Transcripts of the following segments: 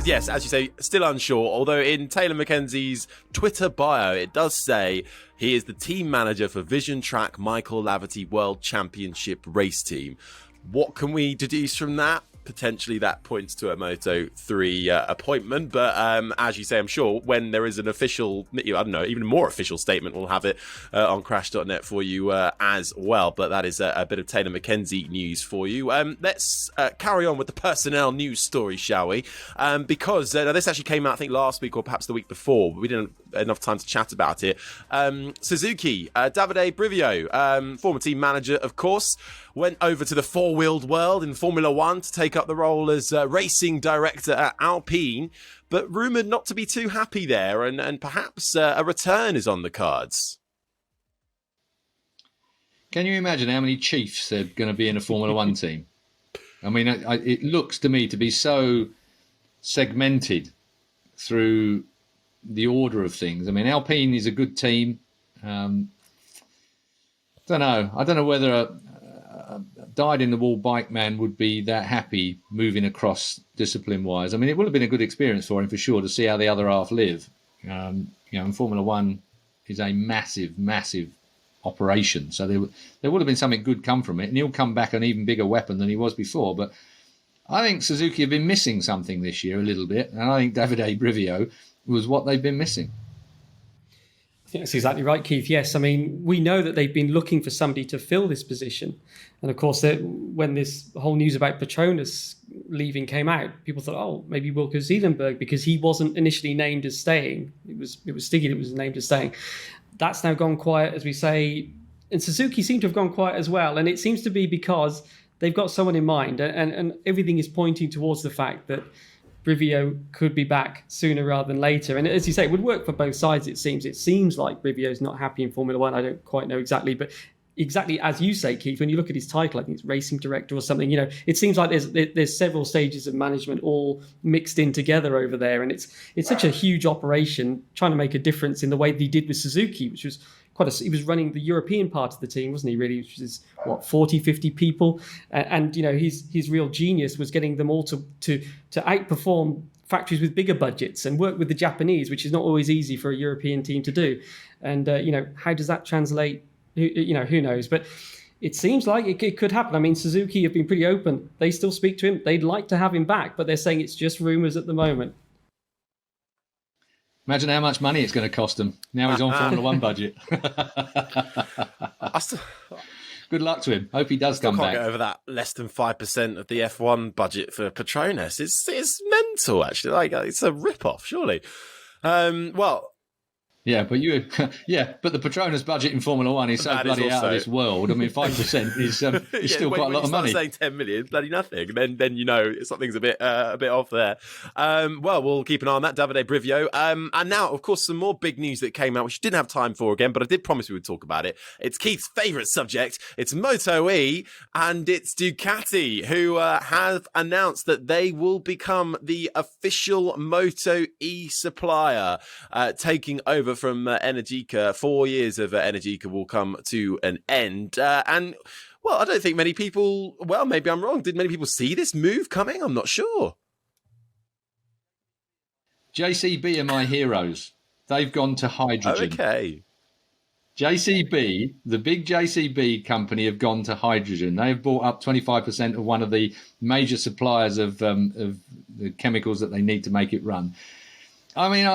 yes, as you say, still unsure. Although in Taylor Mackenzie's Twitter bio, it does say he is the team manager for Vision Track Michael Laverty World Championship race team. What can we deduce from that? Potentially that points to a Moto 3 appointment, but as you say, I'm sure when there is an official, I don't know, even more official statement, we'll have it on crash.net for you as well. But that is a bit of Taylor Mackenzie news for you. Let's carry on with the personnel news story, shall we? Because now this actually came out, I think, last week or perhaps the week before, but we didn't have enough time to chat about it. Suzuki, Davide Brivio, former team manager, of course, went over to the four-wheeled world in Formula One to take up the role as racing director at Alpine, but rumoured not to be too happy there, and perhaps a return is on the cards. Can you imagine how many chiefs are going to be in a Formula One team? I mean, it looks to me to be so segmented through the order of things. I mean, Alpine is a good team. I don't know whether a dyed-in-the-wall bike man would be that happy moving across discipline-wise. I mean, it would have been a good experience for him for sure to see how the other half live. And Formula One is a massive, massive operation, so there would have been something good come from it, and he'll come back an even bigger weapon than he was before. But I think Suzuki have been missing something this year a little bit, and I think Davide Brivio was what they've been missing. I think that's exactly right, Keith. Yes, I mean, we know that they've been looking for somebody to fill this position. And of course, when this whole news about Petronas leaving came out, people thought, oh, maybe Wilco Zeelenberg, because he wasn't initially named as staying. It was Stiggy that was named as staying. That's now gone quiet, as we say. And Suzuki seem to have gone quiet as well. And it seems to be because they've got someone in mind. And everything is pointing towards the fact that Brivio could be back sooner rather than later. And as you say, it would work for both sides, it seems. It seems like Brivio's not happy in Formula One. I don't quite know exactly. But exactly as you say, Keith, when you look at his title, I think it's racing director or something, it seems like there's several stages of management all mixed in together over there. And it's such a huge operation trying to make a difference in the way that he did with Suzuki, which was he was running the European part of the team, wasn't he, really? Which is, 40, 50 people. And his real genius was getting them all to outperform factories with bigger budgets and work with the Japanese, which is not always easy for a European team to do. And, how does that translate? Who knows? But it seems like it could happen. I mean, Suzuki have been pretty open. They still speak to him. They'd like to have him back, but they're saying it's just rumours at the moment. Imagine how much money it's going to cost them. Now he's on Formula One budget. Good luck to him. Hope he does come back. Can't get over that less than 5% of the F1 budget for Petronas. It's mental, actually. Like, it's a rip-off, surely. Yeah, but but the Petronas budget in Formula One is so bloody out of this world. I mean, 5% is still quite a lot of money. Saying 10 million, bloody nothing. Then something's a bit off there. We'll keep an eye on that, Davide Brivio. And now, of course, some more big news that came out, which we didn't have time for again, but I did promise we would talk about it. It's Keith's favourite subject. It's MotoE, and it's Ducati, who have announced that they will become the official MotoE supplier, taking over from Energica. 4 years of Energica will come to an end. I don't think many people, maybe I'm wrong, did many people see this move coming? I'm not sure. JCB are my heroes. They've gone to hydrogen. Okay. JCB, the big JCB company, have gone to hydrogen. They have bought up 25% of one of the major suppliers of the chemicals that they need to make it run. I mean,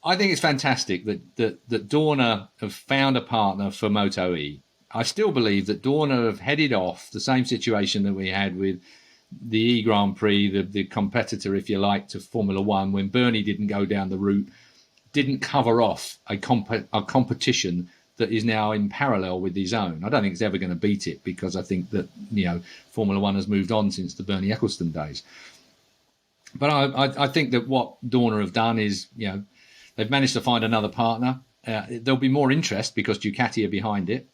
I think it's fantastic that Dorna have found a partner for MotoE. I still believe that Dorna have headed off the same situation that we had with the E Grand Prix, the competitor, if you like, to Formula One, when Bernie didn't go down the route, didn't cover off a competition that is now in parallel with his own. I don't think it's ever going to beat it, because I think that Formula One has moved on since the Bernie Ecclestone days. But I think that what Dorna have done is, they've managed to find another partner. There'll be more interest because Ducati are behind it.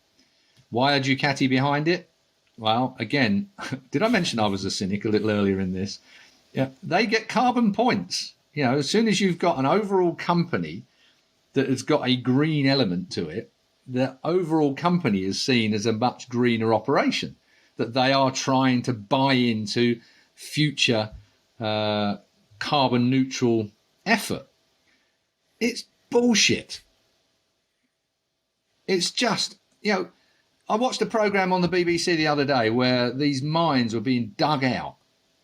Why are Ducati behind it? Well, again, did I mention I was a cynic a little earlier in this? Yeah, they get carbon points. As soon as you've got an overall company that has got a green element to it, the overall company is seen as a much greener operation, that they are trying to buy into future carbon neutral effort. It's bullshit. It's just, I watched a programme on the BBC the other day where these mines were being dug out.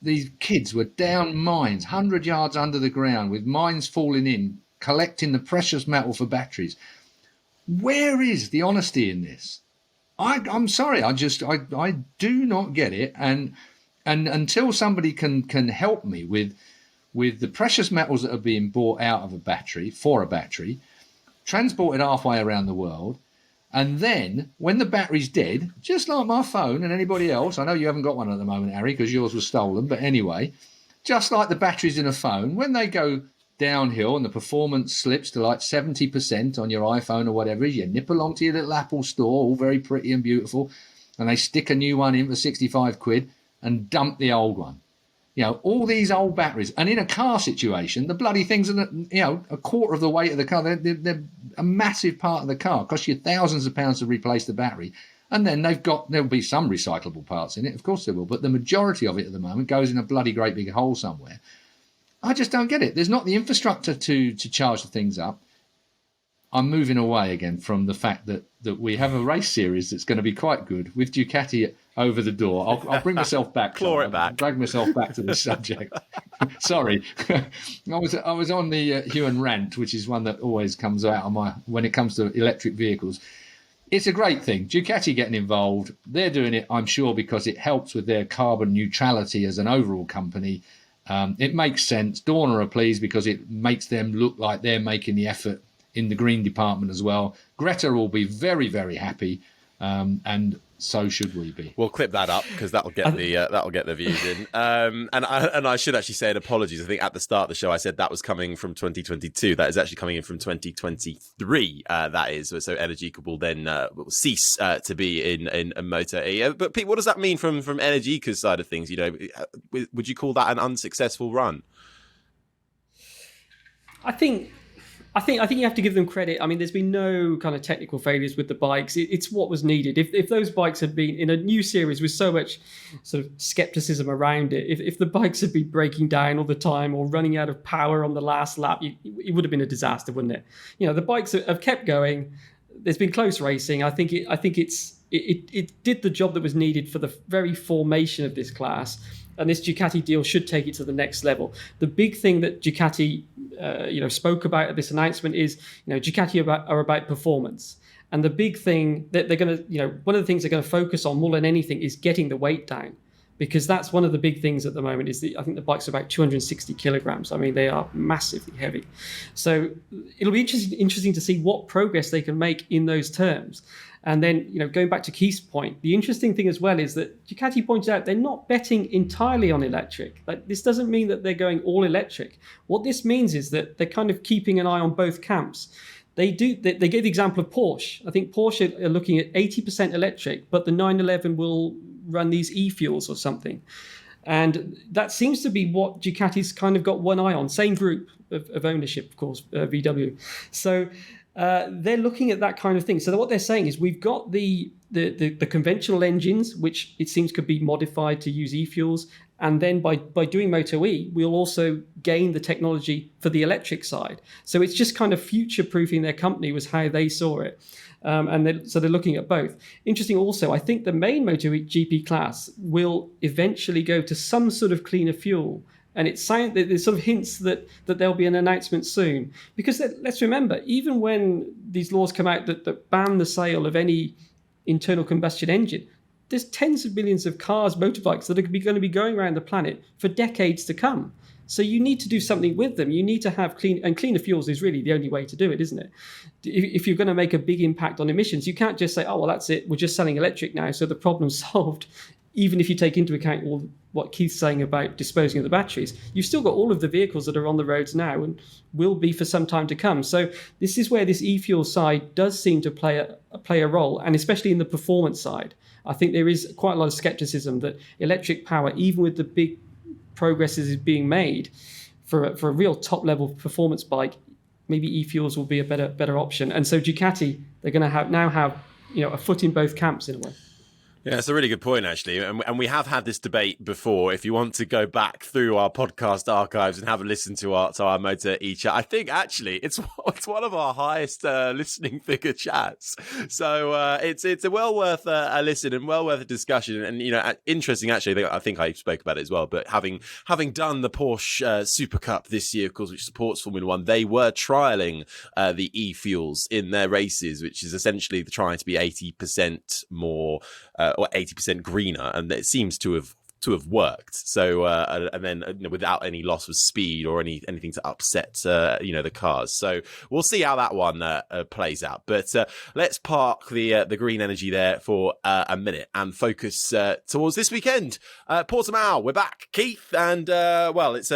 These kids were down mines, 100 yards under the ground, with mines falling in, collecting the precious metal for batteries. Where is the honesty in this? I'm sorry, I do not get it. And until somebody can help me with the precious metals that are being bought out of a battery, for a battery, transported halfway around the world, and then when the battery's dead, just like my phone and anybody else, I know you haven't got one at the moment, Harry, because yours was stolen, but anyway, just like the batteries in a phone, when they go downhill and the performance slips to like 70% on your iPhone or whatever, you nip along to your little Apple store, all very pretty and beautiful, and they stick a new one in for 65 quid and dump the old one. All these old batteries. And in a car situation, the bloody things are, a quarter of the weight of the car. They're a massive part of the car. It costs you thousands of pounds to replace the battery. And then there'll be some recyclable parts in it. Of course there will. But the majority of it at the moment goes in a bloody great big hole somewhere. I just don't get it. There's not the infrastructure to charge the things up. I'm moving away again from the fact that we have a race series that's going to be quite good with Ducati over the door. I'll bring myself back. Claw it back. Drag myself back to this subject. Sorry. I was on the Huewen rant, which is one that always comes out when it comes to electric vehicles. It's a great thing. Ducati getting involved. They're doing it, I'm sure, because it helps with their carbon neutrality as an overall company. It makes sense. Dorna are pleased because it makes them look like they're making the effort in the green department as well. Greta will be very, very happy, and so should we be. We'll clip that up because that'll get the views in. And I should actually say an apologies. I think at the start of the show I said that was coming from 2022. That is actually coming in from 2023. That is so Energica will then will cease to be in MotoE. But Pete, what does that mean from Energica's side of things? Would you call that an unsuccessful run? I think you have to give them credit. I mean, there's been no kind of technical failures with the bikes. It's what was needed. If those bikes had been in a new series with so much sort of skepticism around it, if the bikes had been breaking down all the time or running out of power on the last lap, it would have been a disaster, wouldn't it? The bikes have kept going. There's been close racing. I think it did the job that was needed for the very formation of this class. And this Ducati deal should take it to the next level. The big thing that Ducati, spoke about at this announcement is, Ducati are about performance. And the big thing that they're going to, one of the things they're going to focus on more than anything is getting the weight down. Because that's one of the big things at the moment is I think the bikes are about 260 kilograms. I mean, they are massively heavy. So it'll be interesting to see what progress they can make in those terms. And then, going back to Keith's point, the interesting thing as well is that Ducati pointed out they're not betting entirely on electric. Like, this doesn't mean that they're going all electric. What this means is that they're kind of keeping an eye on both camps. They gave the example of Porsche. I think Porsche are looking at 80% electric, but the 911 will run these e-fuels or something. And that seems to be what Ducati's kind of got one eye on. Same group of ownership, of course, VW. So they're looking at that kind of thing. So what they're saying is we've got the conventional engines, which it seems could be modified to use e-fuels. And then by doing MotoE, we'll also gain the technology for the electric side. So it's just kind of future-proofing their company was how they saw it. So they're looking at both. Interesting also, I think the main MotoGP class will eventually go to some sort of cleaner fuel. And there's sort of hints that there'll be an announcement soon. Because let's remember, even when these laws come out that ban the sale of any internal combustion engine, there's tens of millions of cars, motorbikes that are going to be going around the planet for decades to come. So you need to do something with them. You need to have cleaner fuels is really the only way to do it, isn't it? If you're going to make a big impact on emissions, you can't just say, oh, well, that's it. We're just selling electric now, so the problem's solved. Even if you take into account all what Keith's saying about disposing of the batteries, you've still got all of the vehicles that are on the roads now and will be for some time to come. So this is where this e-fuel side does seem to play a role, and especially in the performance side. I think there is quite a lot of skepticism that electric power, even with the big progresses is being made for a real top-level performance bike, maybe e-fuels will be a better option. And so Ducati, they're going to now have a foot in both camps in a way. Yeah, it's a really good point, actually. And we have had this debate before. If you want to go back through our podcast archives and have a listen to our MotoE chat, I think actually it's one of our highest listening figure chats. So it's well worth a listen and well worth a discussion. And, interesting, actually, I think I spoke about it as well. But having done the Porsche Super Cup this year, of course, which supports Formula One, they were trialling the e-fuels in their races, which is essentially trying to be 80% more or 80% greener, and it seems to have worked. So and then without any loss of speed or anything to upset the cars. So we'll see how that one plays out. But let's park the green energy there for a minute and focus towards this weekend. Portimao, we're back, Keith, and it's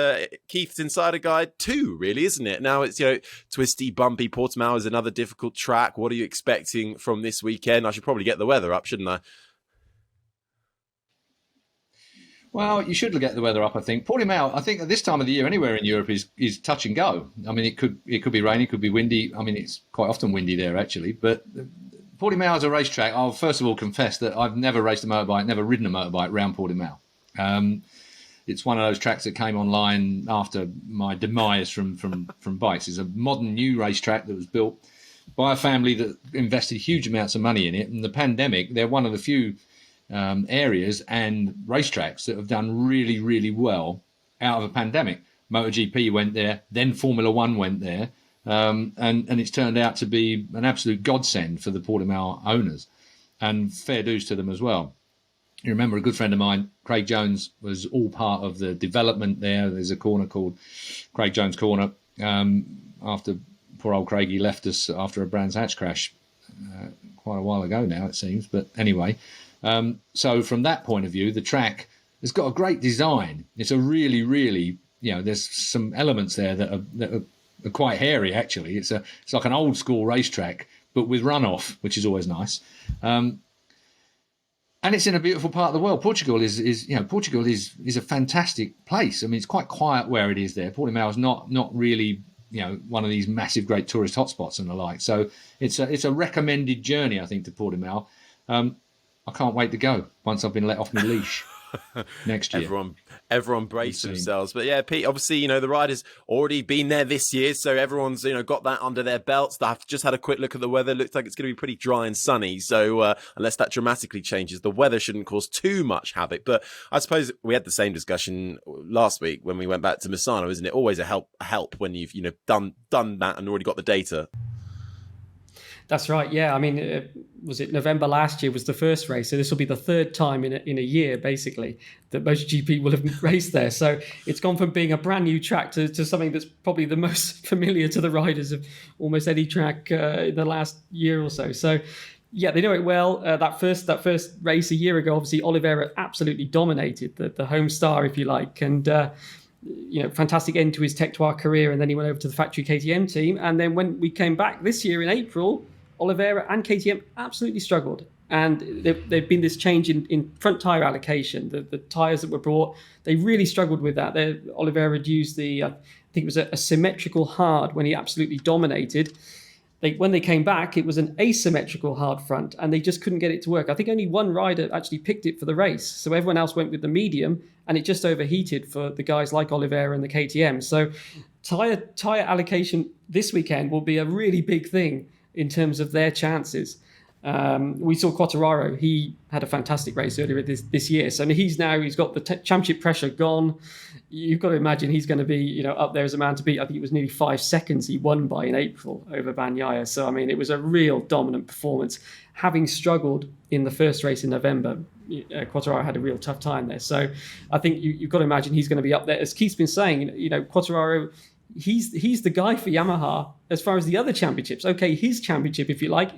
Keith's Insider Guide 2, really, isn't it? Now it's twisty, bumpy. Portimao is another difficult track. What are you expecting from this weekend? I should probably get the weather up, shouldn't I? Well, you should get the weather up, I think. Portimao, I think at this time of the year, anywhere in Europe is touch and go. I mean, it could be rainy, it could be windy. I mean, it's quite often windy there, actually. But Portimao is a racetrack. I'll first of all confess that I've never raced a motorbike, never ridden a motorbike around Portimao. It's one of those tracks that came online after my demise from bikes. It's a modern new racetrack that was built by a family that invested huge amounts of money in it. And the pandemic, they're one of the few areas and racetracks that have done really, really well out of a pandemic. MotoGP went there, then Formula One went there, and it's turned out to be an absolute godsend for the Portimao owners, and fair dues to them as well. You remember a good friend of mine, Craig Jones, was all part of the development there. There's a corner called Craig Jones Corner. After poor old Craigie left us after a Brands Hatch crash quite a while ago now, it seems. But anyway, so from that point of view, the track has got a great design. It's a really, really, there's some elements there that are quite hairy, actually. It's like an old school racetrack, but with runoff, which is always nice. And it's in a beautiful part of the world. Portugal is a fantastic place. I mean, it's quite quiet where it is there. Portimao is not really, one of these massive, great tourist hotspots and the like. So it's a recommended journey, I think, to Portimao. I can't wait to go once I've been let off my leash next year. Everyone brace themselves. But yeah, Pete, obviously, the rider's already been there this year, so everyone's, got that under their belts. I've just had a quick look at the weather. Looks like it's going to be pretty dry and sunny. So unless that dramatically changes, the weather shouldn't cause too much havoc. But I suppose we had the same discussion last week when we went back to Misano, isn't it? Always a help when you've, done that and already got the data. That's right. Yeah. I mean, was it November last year was the first race. So this will be the third time in a year, basically, that MotoGP will have raced there. So it's gone from being a brand new track to something that's probably the most familiar to the riders of almost any track in the last year or so. So, yeah, they know it well. That first race a year ago, obviously, Oliveira absolutely dominated the home star, if you like. And, fantastic end to his Tech 3 career. And then he went over to the factory KTM team. And then when we came back this year in April, Oliveira and KTM absolutely struggled. And there'd been this change in front tyre allocation. The tyres that were brought, they really struggled with that. Oliveira had used I think it was a symmetrical hard when he absolutely dominated. When they came back, it was an asymmetrical hard front, and they just couldn't get it to work. I think only one rider actually picked it for the race. So everyone else went with the medium, and it just overheated for the guys like Oliveira and the KTM. So tyre allocation this weekend will be a really big thing in terms of their chances. We saw Quartararo. He had a fantastic race earlier this year. So he's got the championship pressure gone. You've got to imagine he's going to be up there as a man to beat. I think it was nearly 5 seconds he won by in April over Bagnaia. So, I mean, it was a real dominant performance. Having struggled in the first race in November, Quartararo had a real tough time there. So I think you've got to imagine he's going to be up there. As Keith's been saying, Quartararo, he's the guy for Yamaha as far as the other championships. Okay, his championship, if you like,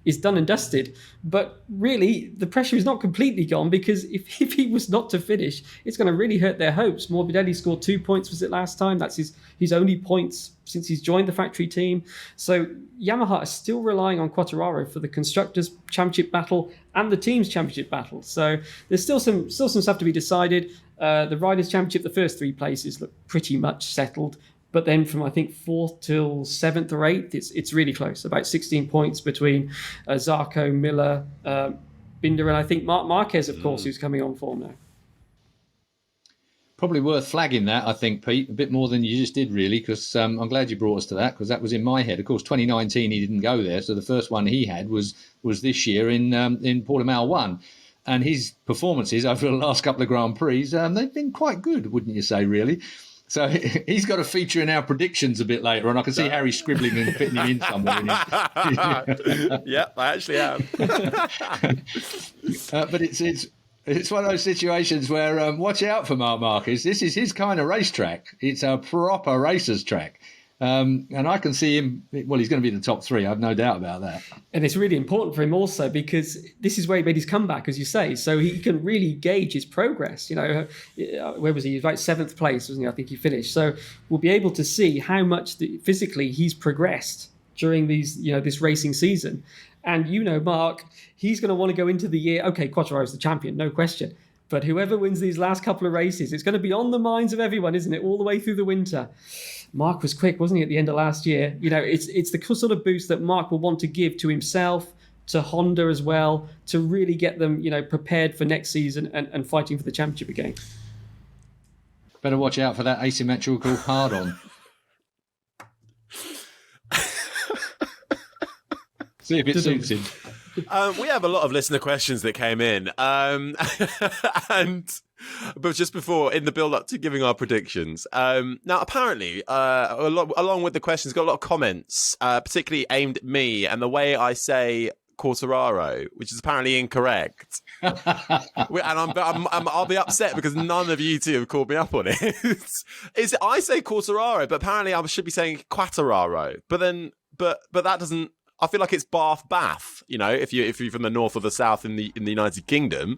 is done and dusted. But really, the pressure is not completely gone, because if he was not to finish, it's going to really hurt their hopes. Morbidelli scored 2 points, was it last time? That's his only points since he's joined the factory team. So Yamaha is still relying on Quartararo for the Constructors' Championship battle and the Teams' Championship battle. So there's still some stuff to be decided. The Riders' Championship, the first 3 places look pretty much settled. But then from, I think, 4th till 7th or 8th, it's really close. About 16 points between Zarco, Miller, Binder, and I think Marquez, of course, who's coming on form now. Probably worth flagging that, I think, Pete, a bit more than you just did, really, because I'm glad you brought us to that, because that was in my head. Of course, 2019, he didn't go there, so the first one he had was this year in Portimao 1. And his performances over the last couple of Grand Prix, they've been quite good, wouldn't you say, really? So he's got a feature in our predictions a bit later on. I can see Harry scribbling and fitting him in somewhere. Yeah, I actually am. But it's one of those situations where watch out for Marc Marquez. This is his kind of racetrack. It's a proper racer's track. And I can see him, well, he's going to be in the top 3. I have no doubt about that. And it's really important for him also because this is where he made his comeback, as you say. So he can really gauge his progress. You know, where was he? He was like 7th place, wasn't he? I think he finished. So we'll be able to see how much physically he's progressed during this racing season. And Mark, he's going to want to go into the year, okay, Quartararo's the champion, no question. But whoever wins these last couple of races, it's going to be on the minds of everyone, isn't it? All the way through the winter. Mark was quick, wasn't he, at the end of last year? It's the sort of boost that Mark will want to give to himself, to Honda as well, to really get them, prepared for next season and fighting for the championship again. Better watch out for that asymmetrical hard-on. See if it suits him. We have a lot of listener questions that came in. But just before, in the build-up to giving our predictions. Now, apparently, along with the questions, got a lot of comments, particularly aimed at me and the way I say Quartararo, which is apparently incorrect. And I'll be upset because none of you two have called me up on it. I say Quartararo, but apparently I should be saying Quattararo. But that doesn't. I feel like it's Bath, if you're from the north or the south in the United Kingdom.